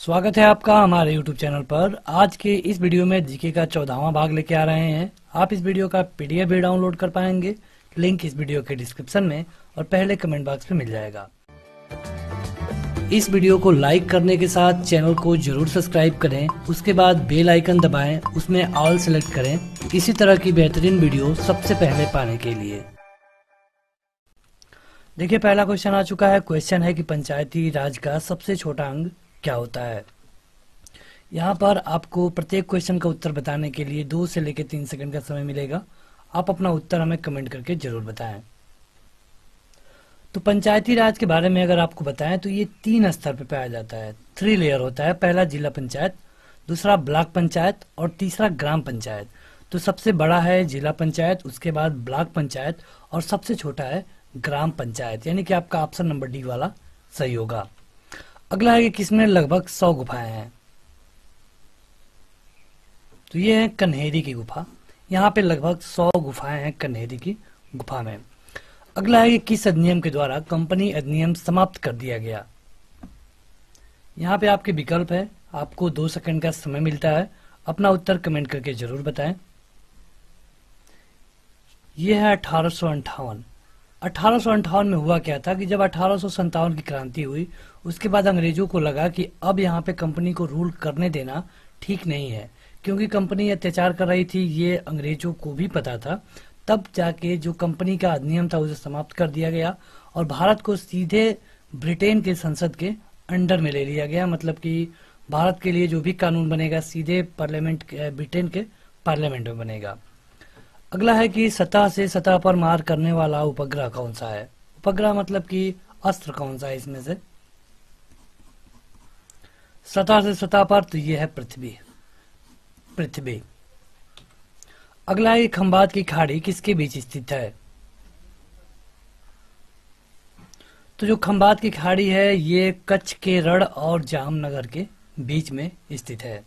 स्वागत है आपका हमारे YouTube चैनल पर। आज के इस वीडियो में जीके का 14वां भाग लेके आ रहे हैं। आप इस वीडियो का पीडीएफ भी डाउनलोड कर पाएंगे। लिंक इस वीडियो के डिस्क्रिप्शन में और पहले कमेंट बॉक्स में मिल जाएगा। इस वीडियो को लाइक करने के साथ चैनल को जरूर सब्सक्राइब करें। उसके बाद बेल आइकन दबाएं, उसमें ऑल सेलेक्ट करें इसी तरह की बेहतरीन वीडियो सबसे पहले पाने के लिए। देखिए, पहला क्वेश्चन आ चुका है। क्वेश्चन है कि पंचायती राज का सबसे छोटा अंग क्या होता है। यहाँ पर आपको प्रत्येक क्वेश्चन का उत्तर बताने के लिए 2 से लेकर 3 सेकंड का समय मिलेगा। आप अपना उत्तर हमें कमेंट करके जरूर बताएं। तो पंचायती राज के बारे में अगर आपको बताएं तो ये 3 स्तर पे पाया जाता है। 3 लेयर होता है। पहला जिला पंचायत, दूसरा ब्लॉक पंचायत और तीसरा ग्राम पंचायत। तो सबसे बड़ा है जिला पंचायत, उसके बाद ब्लॉक पंचायत और सबसे छोटा है ग्राम पंचायत, यानी कि आपका ऑप्शन नंबर डी वाला सही होगा। अगला है कि किसमें लगभग 100 गुफाएं हैं। तो ये है कन्हेरी की गुफा। यहाँ पे लगभग 100 गुफाएं हैं कन्हेरी की गुफा में। अगला है कि किस अधिनियम के द्वारा कंपनी अधिनियम समाप्त कर दिया गया। यहाँ पे आपके विकल्प है। आपको 2 सेकंड का समय मिलता है। अपना उत्तर कमेंट करके जरूर बताएं। यह है 1858। 1858 में हुआ क्या था कि जब 1857 की क्रांति हुई, उसके बाद अंग्रेजों को लगा कि अब यहाँ पे कंपनी को रूल करने देना ठीक नहीं है, क्योंकि कंपनी अत्याचार कर रही थी। ये अंग्रेजों को भी पता था। तब जाके जो कंपनी का अधिनियम था उसे समाप्त कर दिया गया और भारत को सीधे ब्रिटेन के संसद के अंडर में ले लिया गया। मतलब कि भारत के लिए जो भी कानून बनेगा सीधे पार्लियामेंट, ब्रिटेन के पार्लियामेंट में बनेगा। अगला है कि सतह से सतह पर मार करने वाला उपग्रह कौन सा है। उपग्रह मतलब कि अस्त्र कौन सा है इसमें से। सतह से सतह पर तो ये है पृथ्वी। अगला है खंबात की खाड़ी किसके बीच स्थित है। तो जो खंबात की खाड़ी है ये कच्छ के रण और जामनगर के बीच में स्थित है।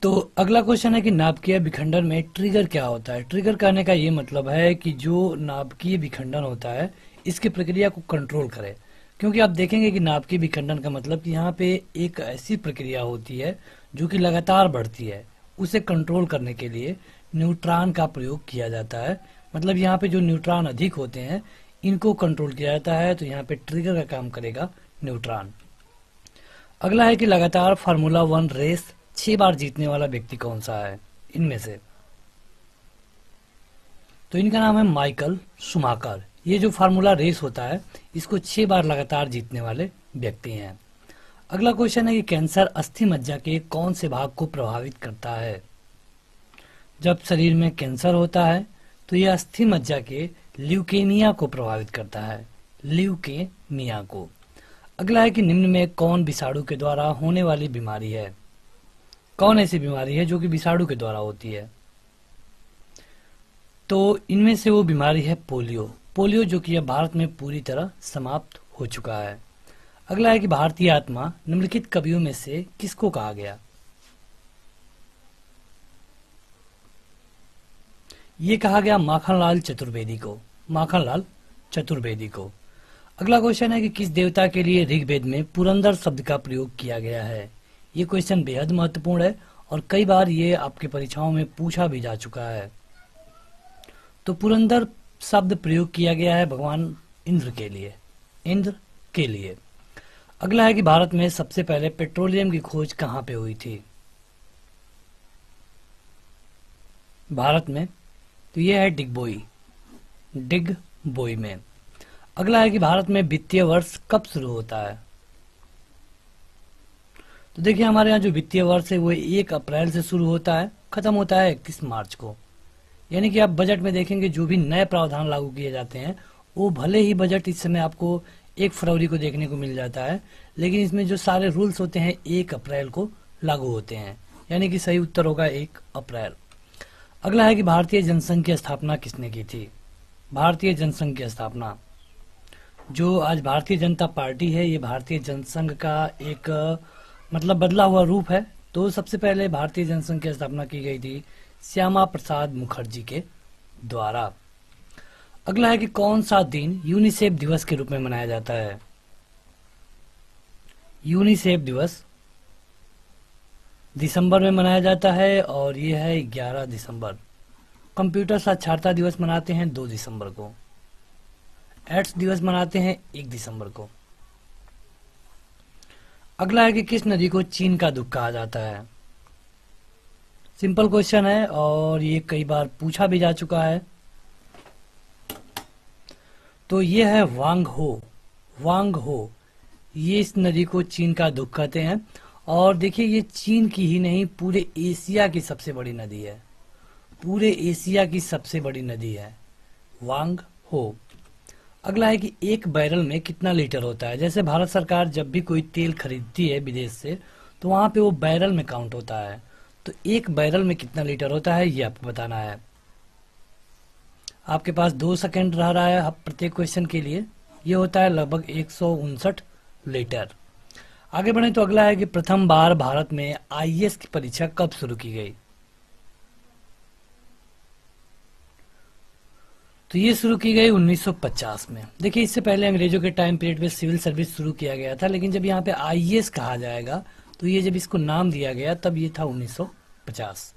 तो अगला क्वेश्चन है कि नाभिकीय विखंडन में ट्रिगर क्या होता है। ट्रिगर करने का ये मतलब है कि जो नाभिकीय विखंडन होता है इसकी प्रक्रिया को कंट्रोल करे। क्योंकि आप देखेंगे कि नाभिकीय विखंडन का मतलब कि यहाँ पे एक ऐसी प्रक्रिया होती है जो कि लगातार बढ़ती है। उसे कंट्रोल करने के लिए न्यूट्रॉन का प्रयोग किया जाता है। मतलब यहाँ पे जो न्यूट्रॉन अधिक होते हैं इनको कंट्रोल किया जाता है। तो यहाँ पे ट्रिगर का काम करेगा न्यूट्रॉन। अगला है कि लगातार फार्मूला 1 रेस 6 बार जीतने वाला व्यक्ति कौन सा है इनमें से। तो इनका नाम है माइकल शुमाकर। ये जो फार्मूला रेस होता है इसको 6 बार लगातार जीतने वाले व्यक्ति हैं। अगला क्वेश्चन है कि कैंसर अस्थि मज्जा के कौन से भाग को प्रभावित करता है। जब शरीर में कैंसर होता है तो यह अस्थि मज्जा के ल्यूकेमिया को प्रभावित करता है, ल्यूकेमिया को। अगला है कि निम्न में कौन विषाणु के द्वारा होने वाली बीमारी है। कौन ऐसी बीमारी है जो कि विषाणु के द्वारा होती है। तो इनमें से वो बीमारी है पोलियो। पोलियो जो कि अब भारत में पूरी तरह समाप्त हो चुका है। अगला है कि भारतीय आत्मा निम्नलिखित कवियों में से किसको कहा गया। ये कहा गया माखनलाल चतुर्वेदी को। माखनलाल चतुर्वेदी को। अगला क्वेश्चन है कि किस देवता के लिए ऋग्वेद में पुरंदर शब्द का प्रयोग किया गया है। ये क्वेश्चन बेहद महत्वपूर्ण है और कई बार ये आपके परीक्षाओं में पूछा भी जा चुका है। तो पुरंदर शब्द प्रयोग किया गया है भगवान इंद्र के लिए। इंद्र के लिए। अगला है कि भारत में सबसे पहले पेट्रोलियम की खोज कहाँ पे हुई थी। भारत में तो यह है डिगबोई में। अगला है कि भारत में वित्तीय वर्ष कब शुरू होता है। तो देखिए, हमारे यहाँ जो वित्तीय वर्ष है वो 1 अप्रैल से शुरू होता है, खत्म होता है 31 मार्च को। यानी कि आप बजट में देखेंगे जो भी नए प्रावधान लागू किए जाते हैं वो भले ही बजट इस समय आपको 1 फरवरी को देखने को मिल जाता है, लेकिन इसमें जो सारे रूल्स होते हैं 1 अप्रैल को लागू होते हैं। यानी कि सही उत्तर होगा 1 अप्रैल। अगला है कि भारतीय जनसंघ की स्थापना किसने की थी। भारतीय जनसंघ की स्थापना, जो आज भारतीय जनता पार्टी है, ये भारतीय जनसंघ का एक मतलब बदला हुआ रूप है। तो सबसे पहले भारतीय जनसंघ की स्थापना की गई थी श्यामा प्रसाद मुखर्जी के द्वारा। अगला है कि कौन सा दिन यूनिसेफ दिवस के रूप में मनाया जाता है। यूनिसेफ दिवस दिसंबर में मनाया जाता है और ये है 11 दिसंबर। कंप्यूटर साक्षरता दिवस मनाते हैं 2 दिसंबर को। एड्स दिवस मनाते हैं 1 दिसंबर को। अगला है कि किस नदी को चीन का दुख कहा जाता है। सिंपल क्वेश्चन है और ये कई बार पूछा भी जा चुका है। तो ये है वांग हो। वांग हो, ये इस नदी को चीन का दुख कहते हैं। और देखिए, ये चीन की ही नहीं, पूरे एशिया की सबसे बड़ी नदी है। पूरे एशिया की सबसे बड़ी नदी है वांग हो। अगला है कि एक बैरल में कितना लीटर होता है। जैसे भारत सरकार जब भी कोई तेल खरीदती है विदेश से, तो वहां पे वो बैरल में काउंट होता है। तो एक बैरल में कितना लीटर होता है, ये आपको बताना है। आपके पास 2 सेकंड रह रहा है प्रत्येक क्वेश्चन के लिए। ये होता है लगभग 159 लीटर। आगे बढ़े तो अगला है कि प्रथम बार भारत में आईएएस की परीक्षा कब शुरू की गई। तो ये शुरू की गई 1950 में। देखिए, इससे पहले अंग्रेजों के टाइम पीरियड में सिविल सर्विस शुरू किया गया था, लेकिन जब यहाँ पे आईएएस कहा जाएगा तो ये जब इसको नाम दिया गया तब ये था 1950।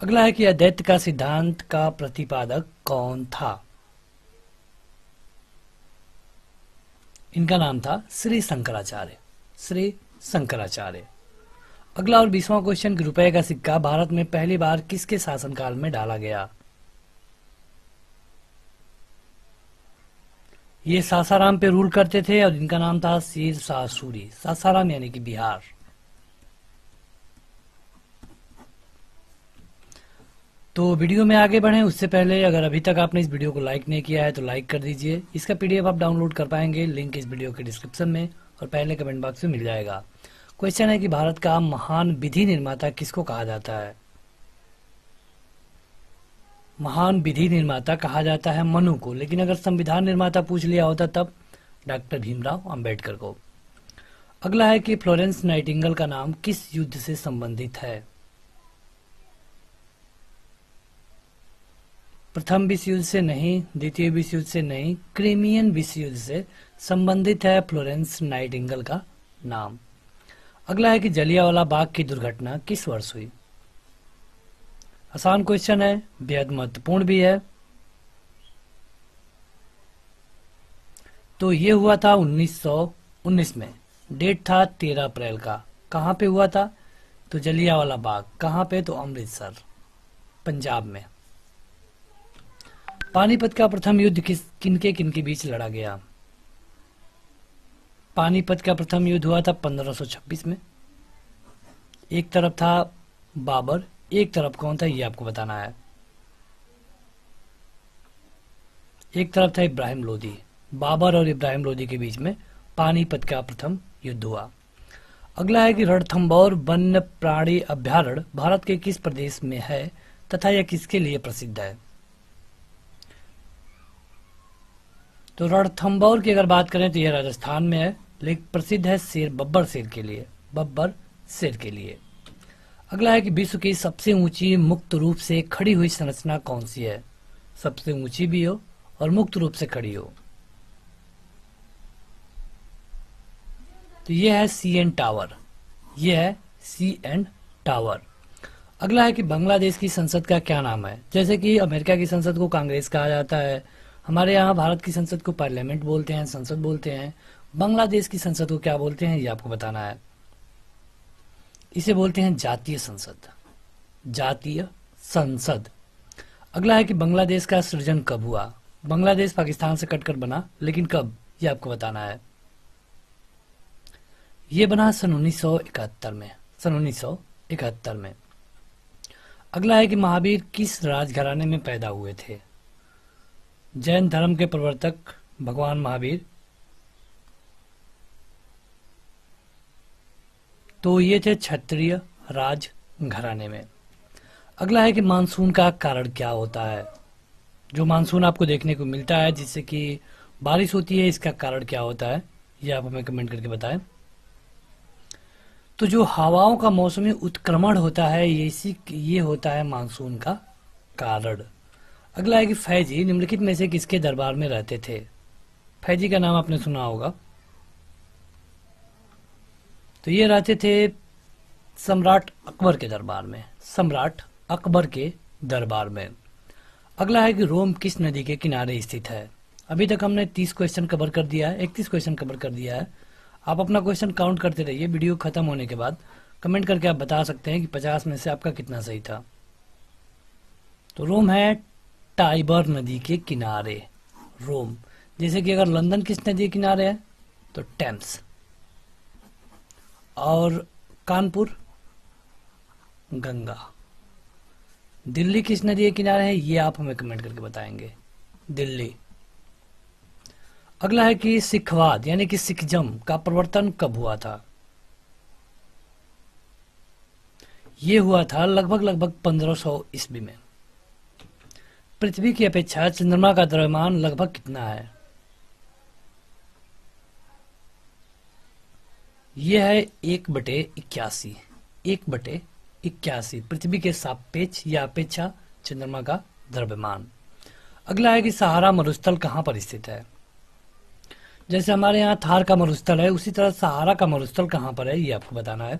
अगला है कि अद्वैत का सिद्धांत का प्रतिपादक कौन था। इनका नाम था श्री शंकराचार्य। श्री शंकराचार्य। अगला और 20वां क्वेश्चन कि रुपए का सिक्का भारत में पहली बार किसके शासनकाल में डाला गया। ये सासाराम पे रूल करते थे और इनका नाम था शेर शाह सूरी। सासाराम यानी कि बिहार। तो वीडियो में आगे बढ़ें उससे पहले अगर अभी तक आपने इस वीडियो को लाइक नहीं किया है तो लाइक कर दीजिए। इसका पीडीएफ आप डाउनलोड कर पाएंगे, लिंक इस वीडियो के डिस्क्रिप्शन में और पहले कमेंट बॉक्स में मिल जाएगा। क्वेश्चन है कि भारत का महान विधि निर्माता किसको कहा जाता है। महान विधि निर्माता कहा जाता है मनु को, लेकिन अगर संविधान निर्माता पूछ लिया होता तब डॉक्टर भीमराव अंबेडकर को। अगला है कि फ्लोरेंस नाइटिंगेल का नाम किस युद्ध से संबंधित है। प्रथम विश्व युद्ध से नहीं, द्वितीय विश्व युद्ध से नहीं, क्रीमियन विश्व युद्ध से संबंधित है फ्लोरेंस नाइटिंगेल का नाम। अगला है कि जलियांवाला बाग की दुर्घटना किस वर्ष हुई। आसान क्वेश्चन है, बेहद महत्वपूर्ण भी है। तो ये हुआ था 1919 में। डेट था 13 अप्रैल का। कहां पे हुआ था, तो जलियांवाला बाग। कहां पे, तो अमृतसर, पंजाब में। पानीपत का प्रथम युद्ध किनके बीच लड़ा गया। पानीपत का प्रथम युद्ध हुआ था 1526 में। एक तरफ था बाबर, एक तरफ कौन था, ये आपको बताना है। एक तरफ था इब्राहिम लोदी। बाबर और इब्राहिम लोदी के बीच में पानीपत का प्रथम युद्ध हुआ। अगला है कि रणथंभौर वन्य प्राणी अभ्यारण्य भारत के किस प्रदेश में है तथा यह किसके लिए प्रसिद्ध है। तो रणथंभौर की अगर बात करें तो यह राजस्थान में है, लेकिन प्रसिद्ध है बब्बर शेर के लिए। बब्बर शेर के लिए। अगला है कि विश्व की सबसे ऊंची मुक्त रूप से खड़ी हुई संरचना कौन सी है। सबसे ऊंची भी हो और मुक्त रूप से खड़ी हो। तो यह है सीएन टावर। यह है सीएन टावर। अगला है कि बांग्लादेश की संसद का क्या नाम है। जैसे कि अमेरिका की संसद को कांग्रेस कहा जाता है, हमारे यहाँ भारत की संसद को पार्लियामेंट बोलते हैं, संसद बोलते हैं। बांग्लादेश की संसद को क्या बोलते हैं, ये आपको बताना है। इसे बोलते हैं जातीय संसद। जातीय संसद। अगला है कि बांग्लादेश का सृजन कब हुआ। बांग्लादेश पाकिस्तान से कटकर बना, लेकिन कब, ये आपको बताना है। ये बना सन 1971 में। सन 1971 में। अगला है कि महावीर किस राजघराने में पैदा हुए थे। जैन धर्म के प्रवर्तक भगवान महावीर। तो ये थे क्षत्रिय राज घराने में। अगला है कि मानसून का कारण क्या होता है। जो मानसून आपको देखने को मिलता है जिससे कि बारिश होती है, इसका कारण क्या होता है, ये आप हमें कमेंट करके बताएं। तो जो हवाओं का मौसमी उत्क्रमण होता है, ये होता है मानसून का कारण। अगला है कि फैजी निम्नलिखित में से किसके दरबार में रहते थे। फैजी का नाम आपने सुना होगा। तो ये रहते थे सम्राट अकबर के दरबार में, सम्राट अकबर के दरबार में। अगला है कि रोम किस नदी के किनारे स्थित है। अभी तक हमने 30 क्वेश्चन कवर कर दिया है, 31 क्वेश्चन कवर कर दिया है। आप अपना क्वेश्चन काउंट करते रहिए, वीडियो खत्म होने के बाद कमेंट करके आप बता सकते हैं कि 50 में से आपका कितना सही था। तो रोम है टाइबर नदी के किनारे, रोम। जैसे कि अगर लंदन किस नदी के किनारे है तो टेम्स, और कानपुर गंगा। दिल्ली किस नदी के किनारे है ये आप हमें कमेंट करके बताएंगे, दिल्ली। अगला है कि सिखवाद यानी कि सिखजम का प्रवर्तन कब हुआ था। ये हुआ था लगभग 1500 ईस्वी में। पृथ्वी की अपेक्षा चंद्रमा का द्रव्यमान लगभग कितना है। यह है 1/81, 1/81 पृथ्वी के सापेक्ष या अपेक्षा चंद्रमा का द्रव्यमान। अगला है कि सहारा मरुस्थल कहाँ पर स्थित है। जैसे हमारे यहाँ थार का मरुस्थल है, उसी तरह सहारा का मरुस्थल कहाँ पर है ये आपको बताना है।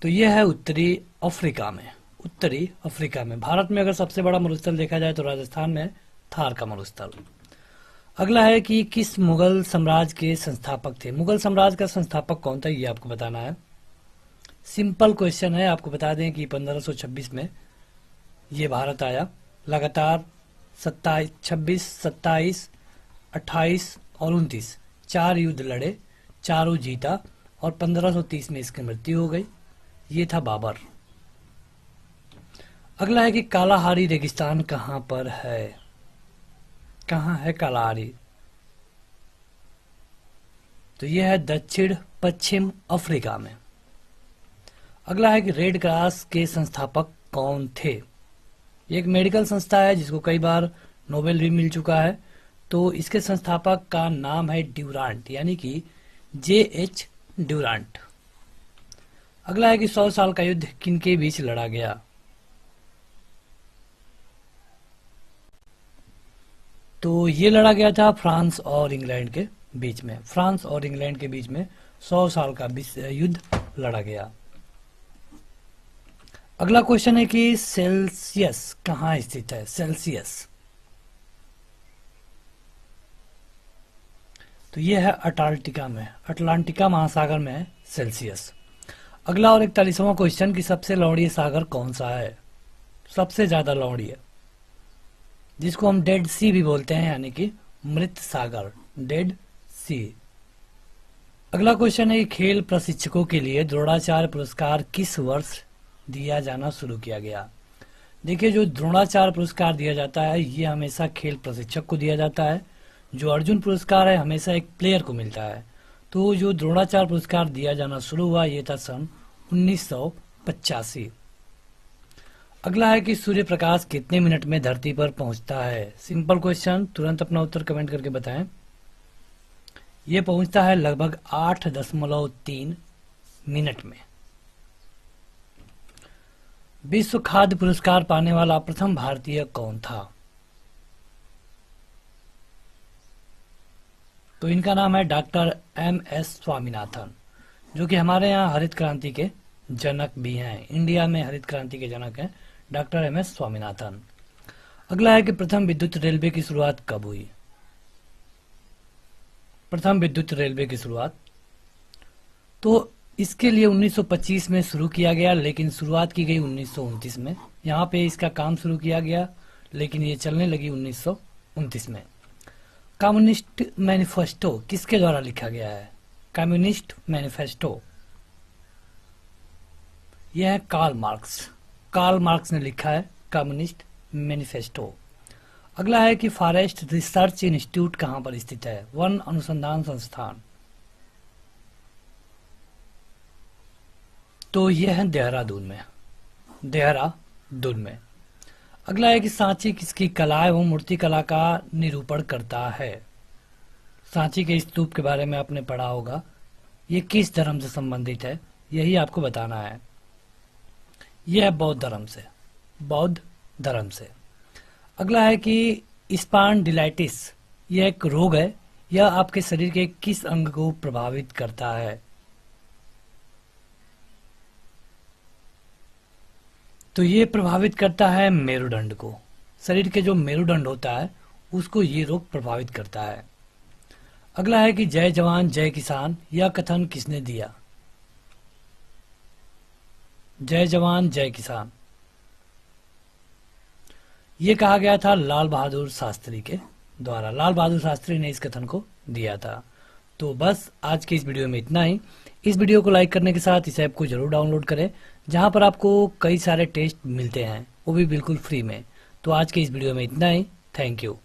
तो यह है उत्तरी अफ्रीका में, उत्तरी अफ्रीका में। भारत में अगर सबसे बड़ा मरुस्थल देखा जाए तो राजस्थान में थार का मरुस्थल। अगला है कि किस मुगल साम्राज्य के संस्थापक थे। मुगल साम्राज्य का संस्थापक कौन था ये आपको बताना है। सिंपल क्वेश्चन है, आपको बता दें कि 1526 में ये भारत आया। लगातार 26, 27, 28 और 29 4 युद्ध लड़े, चारों जीता और 1530 में इसकी मृत्यु हो गई। ये था बाबर। अगला है कि कालाहारी रेगिस्तान कहां पर है। कहां है कालाहारी। तो यह है दक्षिण पश्चिम अफ्रीका में। अगला है कि रेड क्रॉस के संस्थापक कौन थे। एक मेडिकल संस्था है जिसको कई बार नोबेल भी मिल चुका है। तो इसके संस्थापक का नाम है ड्यूरांट यानी कि JH ड्यूरांट। अगला है कि 100 साल का युद्ध किनके बीच लड़ा गया। तो ये लड़ा गया था फ्रांस और इंग्लैंड के बीच में। फ्रांस और इंग्लैंड के बीच में 100 साल का युद्ध लड़ा गया। अगला क्वेश्चन है कि सेल्सियस कहाँ स्थित है। सेल्सियस तो ये है अंटार्कटिका में, अटलांटिका महासागर में है सेल्सियस। अगला और 41वां क्वेश्चन कि सबसे लवणीय सागर कौन सा है। सबसे ज्यादा लवणीय, जिसको हम डेड सी भी बोलते हैं यानी कि मृत सागर, डेड सी। अगला क्वेश्चन है कि खेल प्रशिक्षकों के लिए द्रोणाचार्य पुरस्कार किस वर्ष दिया जाना शुरू किया गया। देखिए, जो द्रोणाचार्य पुरस्कार दिया जाता है ये हमेशा खेल प्रशिक्षक को दिया जाता है। जो अर्जुन पुरस्कार है हमेशा एक प्लेयर को मिलता है। तो जो द्रोणाचार्य पुरस्कार दिया जाना शुरू हुआ ये था सन 1985। अगला है कि सूर्य प्रकाश कितने मिनट में धरती पर पहुंचता है। सिंपल क्वेश्चन, तुरंत अपना उत्तर कमेंट करके बताएं। ये पहुंचता है लगभग 8.3 मिनट में। विश्व खाद्य पुरस्कार पाने वाला प्रथम भारतीय कौन था। तो इनका नाम है डॉक्टर MS स्वामीनाथन, जो कि हमारे यहाँ हरित क्रांति के जनक भी हैं। इंडिया में हरित क्रांति के जनक हैं डॉक्टर MS स्वामीनाथन। अगला है कि प्रथम विद्युत रेलवे की शुरुआत कब हुई। प्रथम विद्युत रेलवे की शुरुआत तो इसके लिए 1925 में शुरू किया गया, लेकिन शुरुआत की गई 1929 में। यहाँ पे इसका काम शुरू किया गया लेकिन ये चलने लगी 1929 में। कम्युनिस्ट मैनिफेस्टो किसके द्वारा लिखा गया है। कम्युनिस्ट मैनिफेस्टो यह है कार्ल मार्क्स। कार्ल मार्क्स ने लिखा है कम्युनिस्ट मैनिफेस्टो। अगला है कि फॉरेस्ट रिसर्च इंस्टीट्यूट कहां पर स्थित है। वन अनुसंधान संस्थान तो यह है देहरादून में, देहरादून में। अगला है कि सांची किसकी कला एवं मूर्ति कला का निरूपण करता है। सांची के स्तूप के बारे में आपने पढ़ा होगा। ये किस धर्म से संबंधित है यही आपको बताना है। यह है बौद्ध धर्म से, बौद्ध धर्म से। अगला है कि स्पॉन्डिलाइटिस यह एक रोग है। यह आपके शरीर के किस अंग को प्रभावित करता है। तो ये प्रभावित करता है मेरुदंड को। शरीर के जो मेरुदंड होता है उसको ये रोग प्रभावित करता है। अगला है कि जय जवान जय किसान, यह कथन किसने दिया? जय जवान जय किसान ये कहा गया था लाल बहादुर शास्त्री के द्वारा। लाल बहादुर शास्त्री ने इस कथन को दिया था। तो बस आज के इस वीडियो में इतना ही। इस वीडियो को लाइक करने के साथ इस ऐप को जरूर डाउनलोड करें, जहां पर आपको कई सारे टेस्ट मिलते हैं, वो भी बिल्कुल फ्री में। तो आज के इस वीडियो में इतना ही। Thank you.